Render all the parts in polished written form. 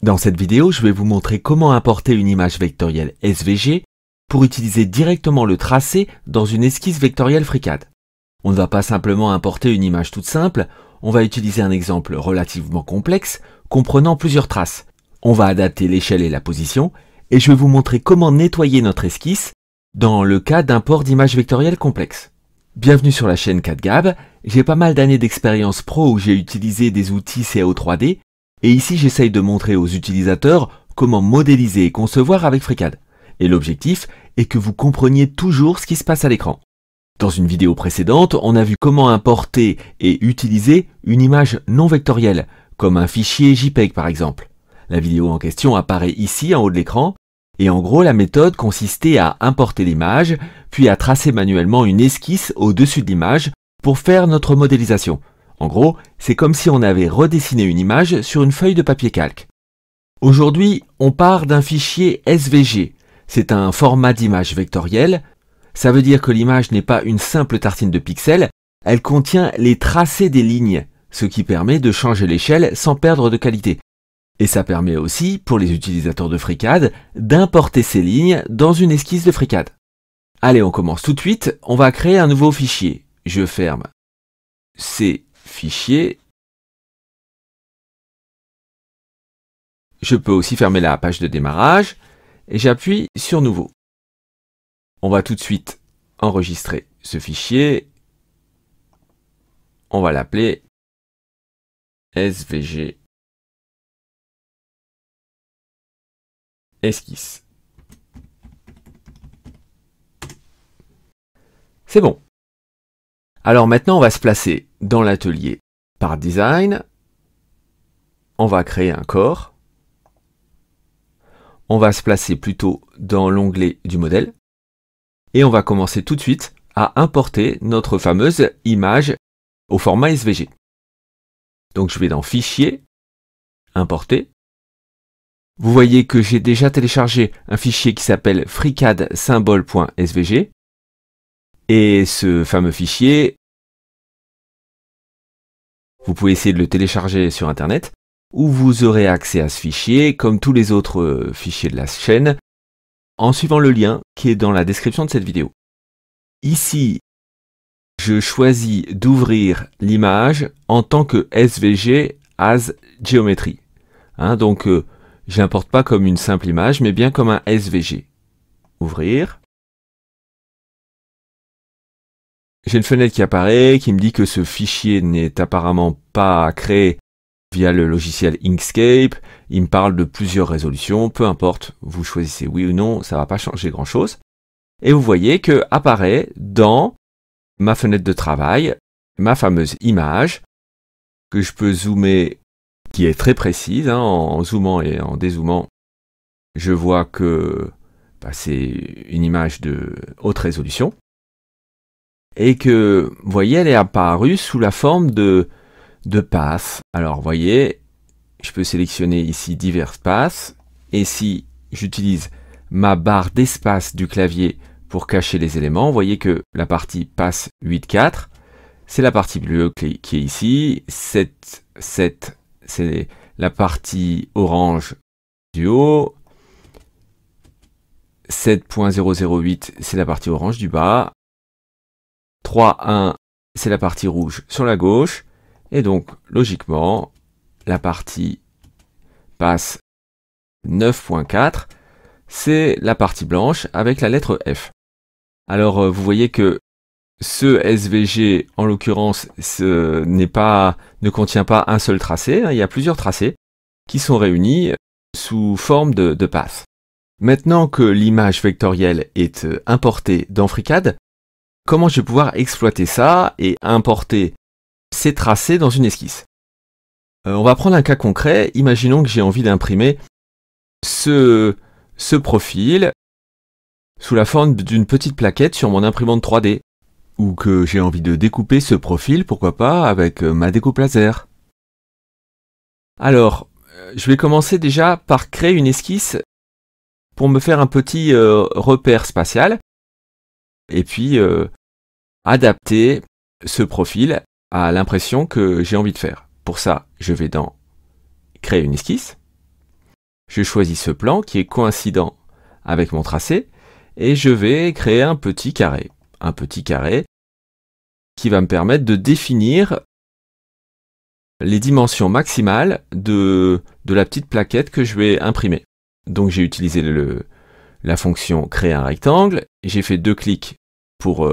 Dans cette vidéo, je vais vous montrer comment importer une image vectorielle SVG pour utiliser directement le tracé dans une esquisse vectorielle FreeCAD. On ne va pas simplement importer une image toute simple, on va utiliser un exemple relativement complexe comprenant plusieurs traces. On va adapter l'échelle et la position et je vais vous montrer comment nettoyer notre esquisse dans le cas d'import d'images vectorielles complexes. Bienvenue sur la chaîne CADGAB, j'ai pas mal d'années d'expérience pro où j'ai utilisé des outils CAO3D et ici j'essaye de montrer aux utilisateurs comment modéliser et concevoir avec FreeCAD. Et l'objectif est que vous compreniez toujours ce qui se passe à l'écran. Dans une vidéo précédente, on a vu comment importer et utiliser une image non vectorielle, comme un fichier JPEG par exemple. La vidéo en question apparaît ici en haut de l'écran, et en gros la méthode consistait à importer l'image, puis à tracer manuellement une esquisse au-dessus de l'image pour faire notre modélisation. En gros, c'est comme si on avait redessiné une image sur une feuille de papier calque. Aujourd'hui, on part d'un fichier SVG. C'est un format d'image vectorielle. Ça veut dire que l'image n'est pas une simple tartine de pixels, elle contient les tracés des lignes, ce qui permet de changer l'échelle sans perdre de qualité. Et ça permet aussi, pour les utilisateurs de FreeCAD, d'importer ces lignes dans une esquisse de FreeCAD. Allez, on commence tout de suite, on va créer un nouveau fichier. Je ferme ces fichiers. Je peux aussi fermer la page de démarrage et j'appuie sur Nouveau. On va tout de suite enregistrer ce fichier. On va l'appeler SVG esquisse. C'est bon. Alors maintenant, on va se placer dans l'atelier Part Design. On va créer un corps. On va se placer plutôt dans l'onglet du modèle. Et on va commencer tout de suite à importer notre fameuse image au format SVG. Donc je vais dans Fichier, Importer. Vous voyez que j'ai déjà téléchargé un fichier qui s'appelle freecadsymbol.svg. Et ce fameux fichier, vous pouvez essayer de le télécharger sur Internet, où vous aurez accès à ce fichier, comme tous les autres fichiers de la chaîne, en suivant le lien qui est dans la description de cette vidéo. Ici, je choisis d'ouvrir l'image en tant que SVG as Geometry. Donc, je n'importe pas comme une simple image, mais bien comme un SVG. Ouvrir. J'ai une fenêtre qui apparaît, qui me dit que ce fichier n'est apparemment pas créé via le logiciel Inkscape. Il me parle de plusieurs résolutions, peu importe, vous choisissez oui ou non, ça ne va pas changer grand chose. Et vous voyez que apparaît dans ma fenêtre de travail, ma fameuse image, que je peux zoomer, qui est très précise, en zoomant et en dézoomant, je vois que c'est une image de haute résolution. Et que, vous voyez, elle est apparue sous la forme de paths. Alors, vous voyez, je peux sélectionner ici divers paths. Et si j'utilise ma barre d'espace du clavier pour cacher les éléments, vous voyez que la partie path 8.4, c'est la partie bleue qui est ici. 7.7, c'est la partie orange du haut. 7.008, c'est la partie orange du bas. 3.1, c'est la partie rouge sur la gauche. Et donc, logiquement, la partie passe 9.4, c'est la partie blanche avec la lettre F. Alors, vous voyez que ce SVG, en l'occurrence, ne contient pas un seul tracé. Il y a plusieurs tracés qui sont réunis sous forme de path. Maintenant que l'image vectorielle est importée dans FreeCAD, comment je vais pouvoir exploiter ça et importer ces tracés dans une esquisse? On va prendre un cas concret. Imaginons que j'ai envie d'imprimer ce profil sous la forme d'une petite plaquette sur mon imprimante 3D. Ou que j'ai envie de découper ce profil, pourquoi pas, avec ma découpe laser. Alors, je vais commencer déjà par créer une esquisse pour me faire un petit repère spatial. Et puis, adapter ce profil à l'impression que j'ai envie de faire. Pour ça, je vais dans Créer une esquisse. Je choisis ce plan qui est coïncident avec mon tracé et je vais créer un petit carré. Un petit carré qui va me permettre de définir les dimensions maximales de la petite plaquette que je vais imprimer. Donc j'ai utilisé la fonction créer un rectangle, j'ai fait 2 clics pour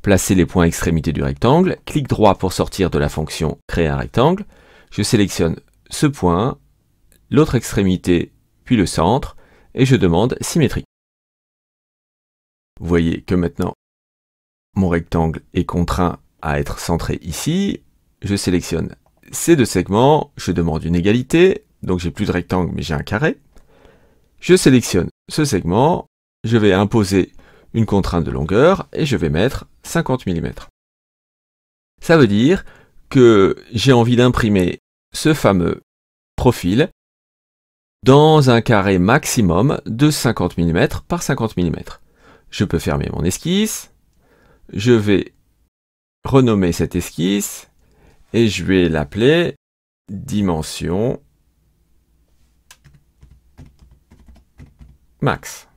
placer les points extrémités du rectangle, clic droit pour sortir de la fonction créer un rectangle, je sélectionne ce point, l'autre extrémité, puis le centre, et je demande symétrie. Vous voyez que maintenant, mon rectangle est contraint à être centré ici, je sélectionne ces 2 segments, je demande une égalité, donc j'ai plus de rectangle mais j'ai un carré. Je sélectionne ce segment, je vais imposer une contrainte de longueur et je vais mettre 50 mm. Ça veut dire que j'ai envie d'imprimer ce fameux profil dans un carré maximum de 50 mm par 50 mm. Je peux fermer mon esquisse, je vais renommer cette esquisse et je vais l'appeler dimension max.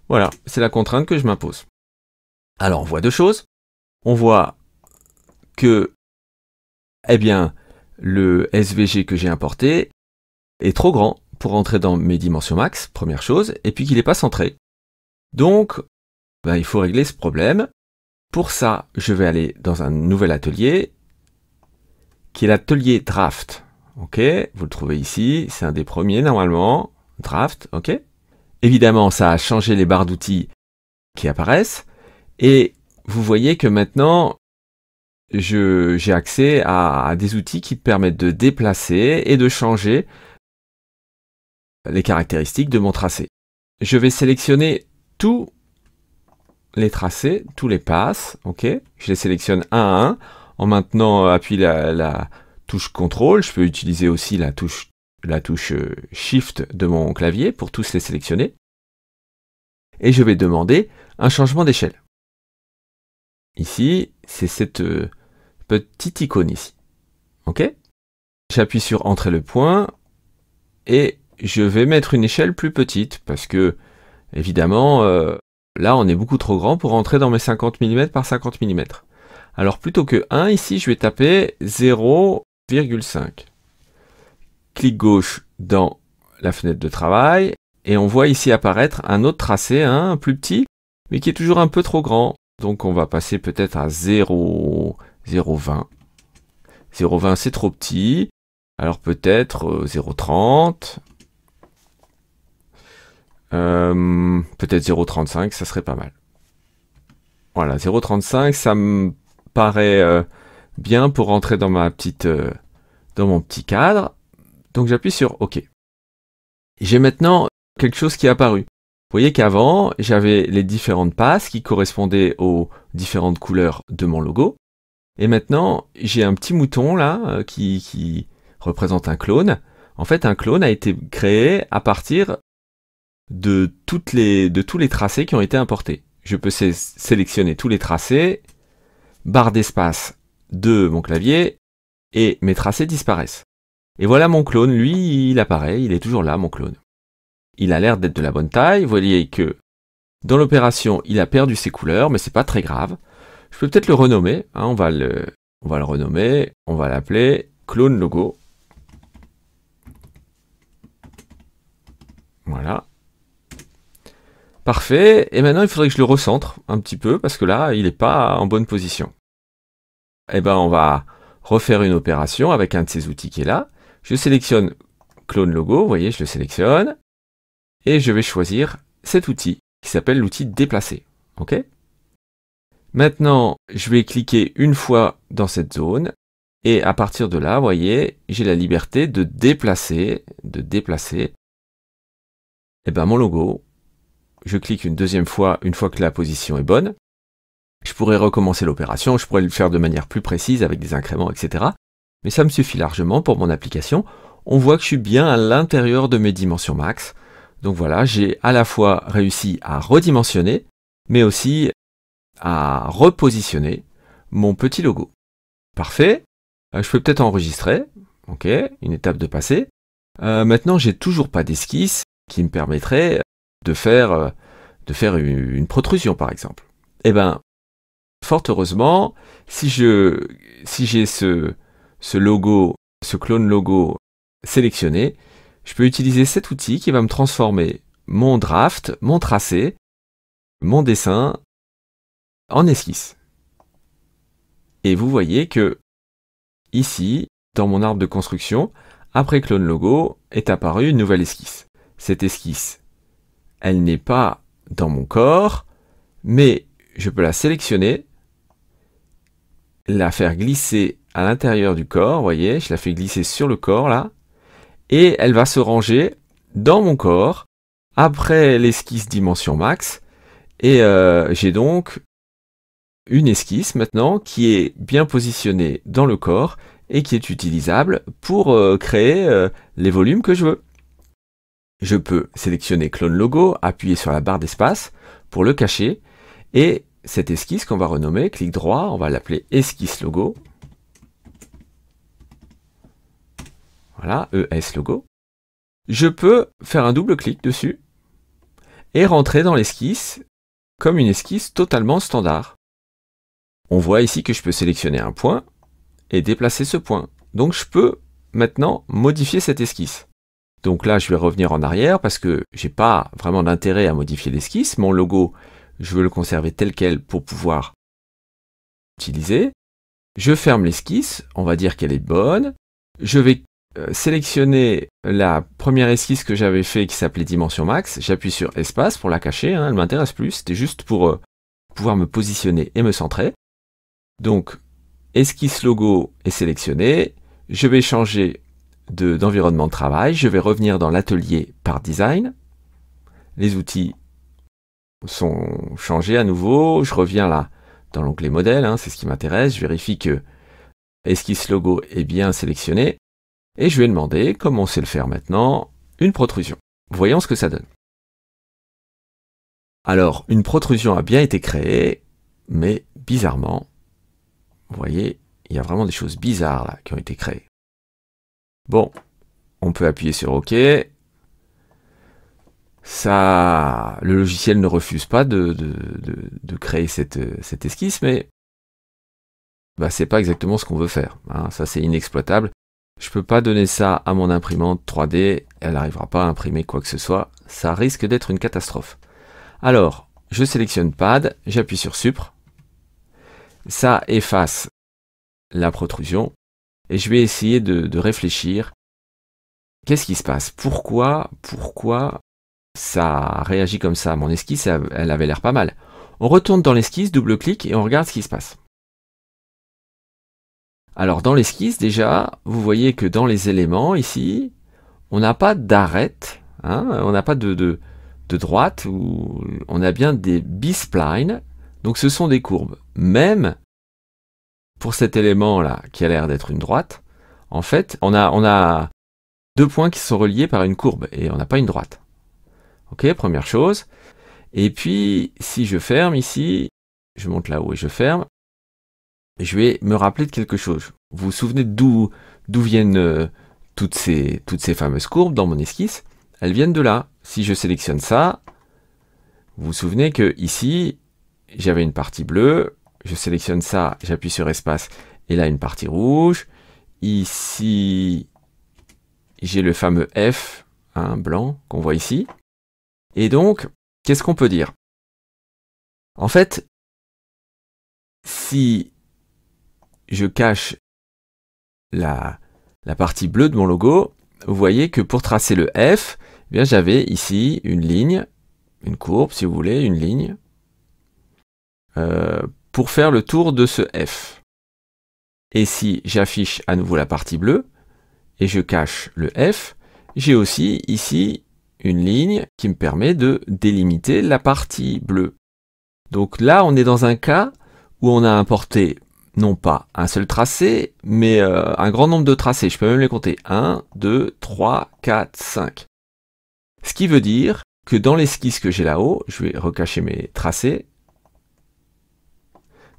Voilà, c'est la contrainte que je m'impose. Alors on voit 2 choses. On voit que, eh bien, le SVG que j'ai importé est trop grand pour entrer dans mes dimensions max, première chose, et puis qu'il n'est pas centré. Donc, il faut régler ce problème. Pour ça, je vais aller dans un nouvel atelier, qui est l'atelier Draft. Ok, vous le trouvez ici, c'est un des premiers normalement. Draft, ok. Évidemment, ça a changé les barres d'outils qui apparaissent. Et vous voyez que maintenant, j'ai accès à des outils qui permettent de déplacer et de changer les caractéristiques de mon tracé. Je vais sélectionner tous les tracés, tous les passes, ok. Je les sélectionne un à un. En maintenant appuyant la touche CTRL, je peux utiliser aussi la touche Shift de mon clavier pour tous les sélectionner. Et je vais demander un changement d'échelle. Ici, c'est cette petite icône ici. Ok? J'appuie sur Entrer le point et je vais mettre une échelle plus petite parce que, évidemment, là, on est beaucoup trop grand pour entrer dans mes 50 mm par 50 mm. Alors, plutôt que 1, ici, je vais taper 0,5. Clic gauche dans la fenêtre de travail et on voit ici apparaître un autre tracé, un plus petit, mais qui est toujours un peu trop grand. Donc, on va passer peut-être à 0,20. 0,20, c'est trop petit. Alors, peut-être 0,30. Peut-être 0,35, ça serait pas mal. Voilà, 0,35, ça me paraît bien pour rentrer dans ma petite, dans mon petit cadre. Donc j'appuie sur OK. J'ai maintenant quelque chose qui est apparu. Vous voyez qu'avant, j'avais les différentes passes qui correspondaient aux différentes couleurs de mon logo. Et maintenant, j'ai un petit mouton là qui représente un clone. En fait, un clone a été créé à partir de tous les tracés qui ont été importés. Je peux sélectionner tous les tracés, barre d'espace de mon clavier, et mes tracés disparaissent. Et voilà mon clone, lui, il apparaît, il est toujours là, mon clone. Il a l'air d'être de la bonne taille, vous voyez que dans l'opération, il a perdu ses couleurs, mais c'est pas très grave. Je peux peut-être le renommer, hein, on va le renommer, on va l'appeler clone logo. Voilà. Parfait, et maintenant il faudrait que je le recentre un petit peu, parce que là, il n'est pas en bonne position. Eh ben, on va refaire une opération avec un de ces outils qui est là. Je sélectionne clone logo, vous voyez, je le sélectionne, et je vais choisir cet outil, qui s'appelle l'outil déplacer. Ok ? Maintenant, je vais cliquer une fois dans cette zone, et à partir de là, vous voyez, j'ai la liberté de déplacer, eh ben, mon logo. Je clique une deuxième fois, une fois que la position est bonne. Je pourrais recommencer l'opération, je pourrais le faire de manière plus précise avec des incréments, etc. Mais ça me suffit largement pour mon application. On voit que je suis bien à l'intérieur de mes dimensions max. Donc voilà, j'ai à la fois réussi à redimensionner, mais aussi à repositionner mon petit logo. Parfait. Je peux peut-être enregistrer. Ok, une étape de passé. Maintenant, j'ai toujours pas d'esquisse qui me permettrait de faire une protrusion, par exemple. Eh ben, fort heureusement, si j'ai ce logo, ce clone logo sélectionné, je peux utiliser cet outil qui va me transformer mon draft, mon tracé, mon dessin en esquisse. Et vous voyez que ici, dans mon arbre de construction, après clone logo, est apparue une nouvelle esquisse. Cette esquisse, elle n'est pas dans mon corps, mais je peux la sélectionner, la faire glisser à l'intérieur du corps, vous voyez, je la fais glisser sur le corps là, et elle va se ranger dans mon corps, après l'esquisse dimension max, et j'ai donc une esquisse maintenant qui est bien positionnée dans le corps et qui est utilisable pour créer les volumes que je veux. Je peux sélectionner clone logo, appuyer sur la barre d'espace pour le cacher, et cette esquisse qu'on va renommer, clic droit, on va l'appeler esquisse logo. Voilà, ES logo. Je peux faire un double clic dessus et rentrer dans l'esquisse comme une esquisse totalement standard. On voit ici que je peux sélectionner un point et déplacer ce point. Donc je peux maintenant modifier cette esquisse. Donc là, je vais revenir en arrière parce que j'ai pas vraiment d'intérêt à modifier l'esquisse. Mon logo, je veux le conserver tel quel pour pouvoir l'utiliser. Je ferme l'esquisse, on va dire qu'elle est bonne. Je vais sélectionner la première esquisse que j'avais fait qui s'appelait Dimension Max. J'appuie sur Espace pour la cacher, hein, elle m'intéresse plus. C'était juste pour pouvoir me positionner et me centrer. Donc, esquisse logo est sélectionnée. Je vais changer d'environnement de travail. Je vais revenir dans l'atelier par design. Les outils sont changés à nouveau. Je reviens là dans l'onglet modèle, hein, c'est ce qui m'intéresse. Je vérifie que esquisse logo est bien sélectionné. Et je vais demander, comme on sait le faire maintenant, une protrusion. Voyons ce que ça donne. Alors, une protrusion a bien été créée, mais bizarrement, vous voyez, il y a vraiment des choses bizarres là qui ont été créées. Bon, on peut appuyer sur OK. Ça, le logiciel ne refuse pas de créer cette esquisse, mais bah, c'est pas exactement ce qu'on veut faire. Hein. Ça, c'est inexploitable. Je peux pas donner ça à mon imprimante 3D. Elle n'arrivera pas à imprimer quoi que ce soit. Ça risque d'être une catastrophe. Alors, je sélectionne Pad, j'appuie sur Supre. Ça efface la protrusion. Et je vais essayer de réfléchir. Qu'est-ce qui se passe? Pourquoi ça réagit comme ça? Mon esquisse, elle avait l'air pas mal. On retourne dans l'esquisse, double-clic, et on regarde ce qui se passe. Alors, dans l'esquisse, déjà, vous voyez que dans les éléments, ici, on n'a pas d'arête, hein, on n'a pas de droite, où on a bien des B-splines, donc ce sont des courbes. Même pour cet élément-là, qui a l'air d'être une droite, en fait, on a deux points qui sont reliés par une courbe, et on n'a pas une droite. Ok, première chose. Et puis, si je ferme ici, je monte là-haut et je ferme, je vais me rappeler de quelque chose. Vous vous souvenez d'où viennent toutes ces fameuses courbes dans mon esquisse? Elles viennent de là. Si je sélectionne ça, vous vous souvenez que ici, j'avais une partie bleue, je sélectionne ça, j'appuie sur espace, et là une partie rouge. Ici, j'ai le fameux F, hein, blanc, qu'on voit ici. Et donc, qu'est-ce qu'on peut dire? En fait, si je cache la partie bleue de mon logo, vous voyez que pour tracer le F, eh bien j'avais ici une ligne, une courbe si vous voulez, une ligne, pour faire le tour de ce F. Et si j'affiche à nouveau la partie bleue, et je cache le F, j'ai aussi ici une ligne qui me permet de délimiter la partie bleue. Donc là, on est dans un cas où on a importé non pas un seul tracé, mais un grand nombre de tracés. Je peux même les compter. 1, 2, 3, 4, 5. Ce qui veut dire que dans l'esquisse que j'ai là-haut, je vais recacher mes tracés.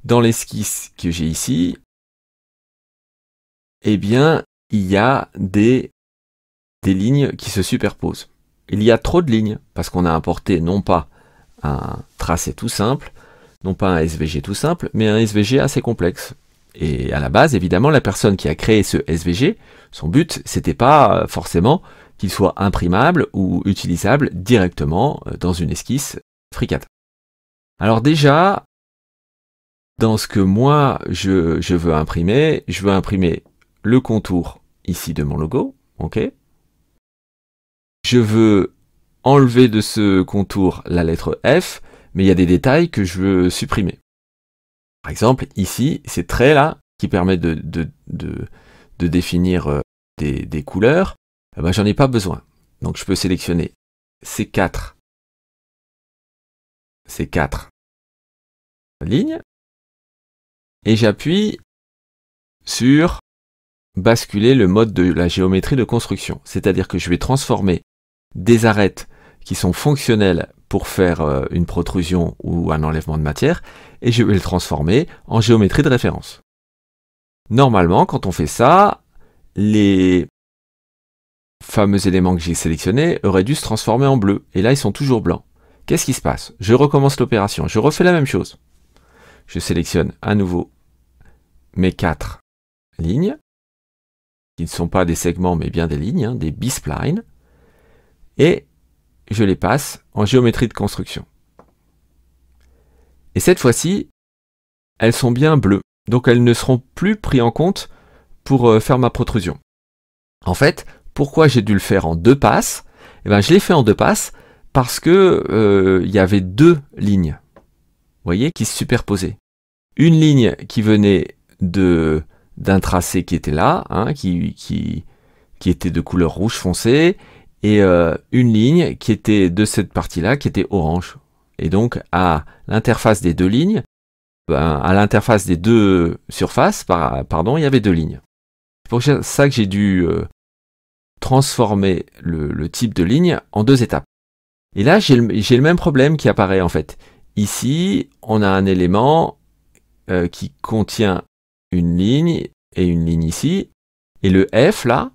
Dans l'esquisse que j'ai ici, eh bien, il y a des des lignes qui se superposent. Il y a trop de lignes, parce qu'on a importé non pas un tracé tout simple, non pas un SVG tout simple, mais un SVG assez complexe. Et à la base, évidemment, la personne qui a créé ce SVG, son but, c'était pas forcément qu'il soit imprimable ou utilisable directement dans une esquisse FreeCAD. Alors déjà, dans ce que moi je veux imprimer le contour ici de mon logo, ok. Je veux enlever de ce contour la lettre F, mais il y a des détails que je veux supprimer. Par exemple, ici, ces traits-là, qui permettent de définir des couleurs, eh ben, j'en ai pas besoin. Donc je peux sélectionner ces quatre lignes, et j'appuie sur basculer le mode de la géométrie de construction. C'est-à-dire que je vais transformer des arêtes qui sont fonctionnelles pour faire une protrusion ou un enlèvement de matière, et je vais le transformer en géométrie de référence. Normalement, quand on fait ça, les fameux éléments que j'ai sélectionnés auraient dû se transformer en bleu, et là ils sont toujours blancs. Qu'est-ce qui se passe? Je recommence l'opération, je refais la même chose. Je sélectionne à nouveau mes 4 lignes, qui ne sont pas des segments mais bien des lignes, hein, des B-splines, et je les passe en géométrie de construction. Et cette fois-ci, elles sont bien bleues, donc elles ne seront plus prises en compte pour faire ma protrusion. En fait, pourquoi j'ai dû le faire en 2 passes? Eh ben, je l'ai fait en 2 passes parce que y avait 2 lignes, vous voyez, qui se superposaient. Une ligne qui venait d'un tracé qui était là, hein, qui était de couleur rouge foncé, et une ligne qui était de cette partie-là, qui était orange. Et donc, à l'interface des 2 lignes, à l'interface des 2 surfaces, pardon, il y avait 2 lignes. C'est pour ça que j'ai dû transformer le type de ligne en 2 étapes. Et là, j'ai le même problème qui apparaît en fait. Ici, on a un élément qui contient une ligne et une ligne ici, et le F là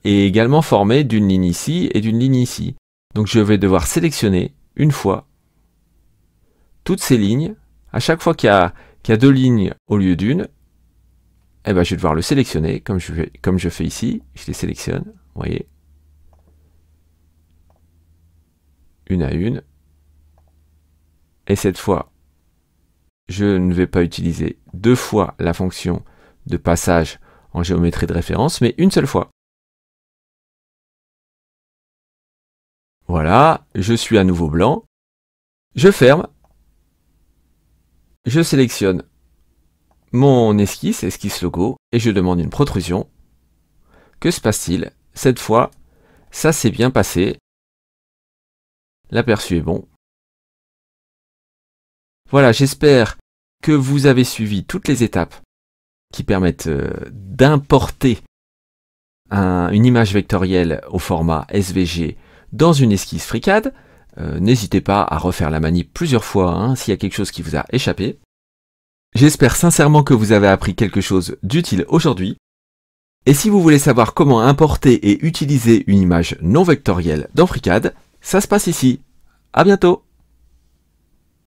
est également formé d'une ligne ici et d'une ligne ici. Donc je vais devoir sélectionner une fois toutes ces lignes. À chaque fois qu'il y a 2 lignes au lieu d'une, eh ben, je vais devoir le sélectionner comme je fais ici. Je les sélectionne, vous voyez, une à une. Et cette fois, je ne vais pas utiliser 2 fois la fonction de passage en géométrie de référence, mais une seule fois. Voilà, je suis à nouveau blanc. Je ferme. Je sélectionne mon esquisse logo, et je demande une protrusion. Que se passe-t-il? Cette fois, ça s'est bien passé. L'aperçu est bon. Voilà, j'espère que vous avez suivi toutes les étapes qui permettent d'importer une image vectorielle au format SVG dans une esquisse FreeCAD. N'hésitez pas à refaire la manip plusieurs fois hein, s'il y a quelque chose qui vous a échappé. J'espère sincèrement que vous avez appris quelque chose d'utile aujourd'hui. Et si vous voulez savoir comment importer et utiliser une image non vectorielle dans FreeCAD, ça se passe ici. À bientôt!